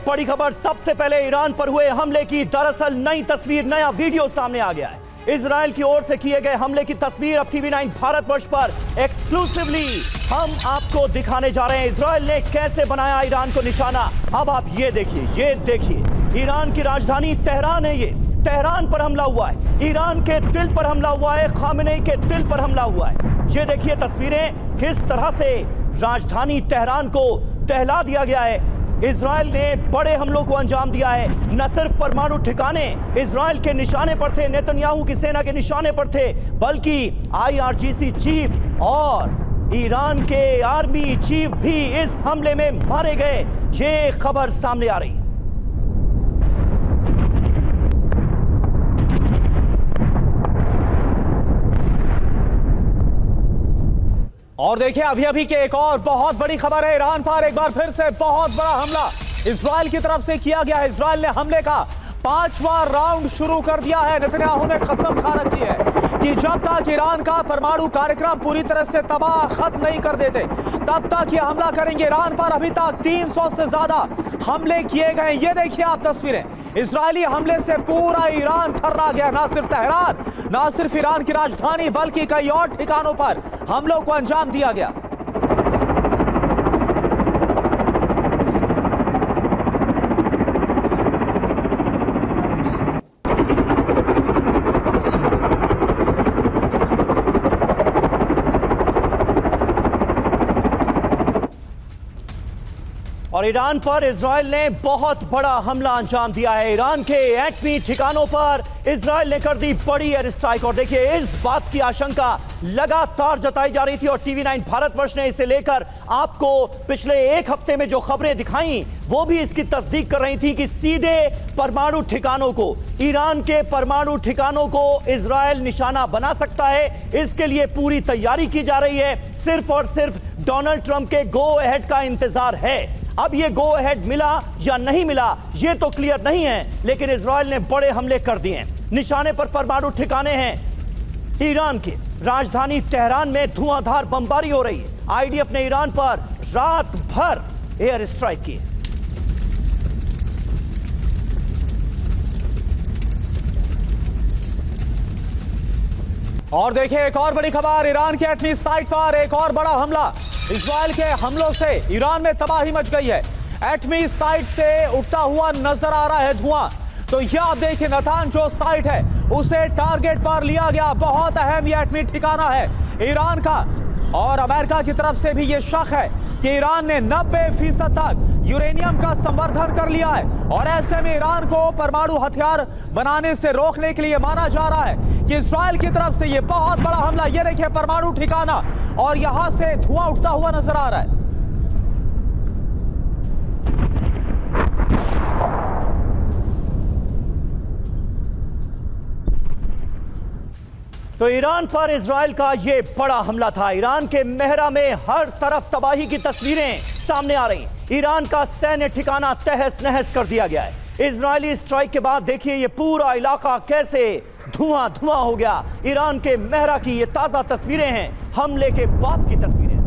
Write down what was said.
बड़ी खबर सबसे पहले ईरान पर हुए हमले की। दरअसल नई तस्वीर, नया वीडियो सामने आ गया है। इजराइल की ओर से किए गए हमले की तस्वीर अब TV9 भारतवर्ष पर एक्सक्लूसिवली हम आपको दिखाने जा रहे हैं। इजराइल ने कैसे बनाया ईरान को निशाना, अब आप ये देखिए। ईरान की राजधानी तेहरान है, ये तेहरान पर हमला हुआ है, ईरान के दिल पर हमला हुआ है, खामेनेई के दिल पर हमला हुआ है। ये देखिए तस्वीरें, किस तरह से राजधानी तेहरान को दहला दिया गया है। इजराइल ने बड़े हमलों को अंजाम दिया है। न सिर्फ परमाणु ठिकाने इजराइल के निशाने पर थे, नेतन्याहू की सेना के निशाने पर थे, बल्कि IRGC चीफ और ईरान के आर्मी चीफ भी इस हमले में मारे गए। ये खबर सामने आ रही है। और देखिए अभी के एक और बहुत बड़ी खबर है। ईरान पर एक बार फिर से बहुत बड़ा हमला इजराइल की तरफ से किया गया है। इजराइल ने हमले का 5वां राउंड शुरू कर दिया है। नेतन्याहू ने कसम खा रखी है कि जब तक ईरान का परमाणु कार्यक्रम पूरी तरह से तबाह खत्म नहीं कर देते तब तक ये हमला करेंगे। ईरान पर अभी तक 300 से ज्यादा हमले किए गए। ये देखिए आप तस्वीरें, इजरायली हमले से पूरा ईरान थर्रा गया। ना सिर्फ तेहरान, ना सिर्फ ईरान की राजधानी, बल्कि कई और ठिकानों पर हमलों को अंजाम दिया गया। और ईरान पर इजराइल ने बहुत बड़ा हमला अंजाम दिया है। ईरान के एटमी ठिकानों पर इजराइल ने कर दी बड़ी एयर स्ट्राइक। और देखिए इस बात की आशंका लगातार जताई जा रही थी और TV9 भारतवर्ष ने इसे लेकर आपको पिछले एक हफ्ते में जो खबरें दिखाई वो भी इसकी तस्दीक कर रही थी कि सीधे परमाणु ठिकानों को, ईरान के परमाणु ठिकानों को इजराइल निशाना बना सकता है। इसके लिए पूरी तैयारी की जा रही है। सिर्फ और सिर्फ डोनाल्ड ट्रंप के गो अहेड का इंतजार है। अब ये गो अहेड मिला या नहीं मिला ये तो क्लियर नहीं है, लेकिन इजराइल ने बड़े हमले कर दिए हैं। निशाने पर परमाणु ठिकाने हैं। ईरान की राजधानी तेहरान में धुआंधार बमबारी हो रही है। IDF ने ईरान पर रात भर एयर स्ट्राइक की। और देखिए एक और बड़ी खबर, ईरान के एटमी साइट पर एक और बड़ा हमला। इजराइल के हमलों से ईरान में तबाही मच गई है। एटमी साइट से उठता हुआ नजर आ रहा है धुआं। तो यह आप देखिए, नातांज जो साइट है उसे टारगेट पर लिया गया। बहुत अहम यह एटमी ठिकाना है ईरान का। और अमेरिका की तरफ से भी यह शक है कि ईरान ने 90% तक यूरेनियम का संवर्धन कर लिया है। और ऐसे में ईरान को परमाणु हथियार बनाने से रोकने के लिए माना जा रहा है कि इस्राइल की तरफ से यह बहुत बड़ा हमला। यह देखिए परमाणु ठिकाना और यहां से धुआं उठता हुआ नजर आ रहा है। तो ईरान पर इजराइल का यह बड़ा हमला था। ईरान के मेहरा में हर तरफ तबाही की तस्वीरें सामने आ रही। ईरान का सैन्य ठिकाना तहस नहस कर दिया गया है। इजरायली स्ट्राइक के बाद देखिए ये पूरा इलाका कैसे धुआं धुआं हो गया। ईरान के मेहरा की ये ताजा तस्वीरें हैं, हमले के बाद की तस्वीरें।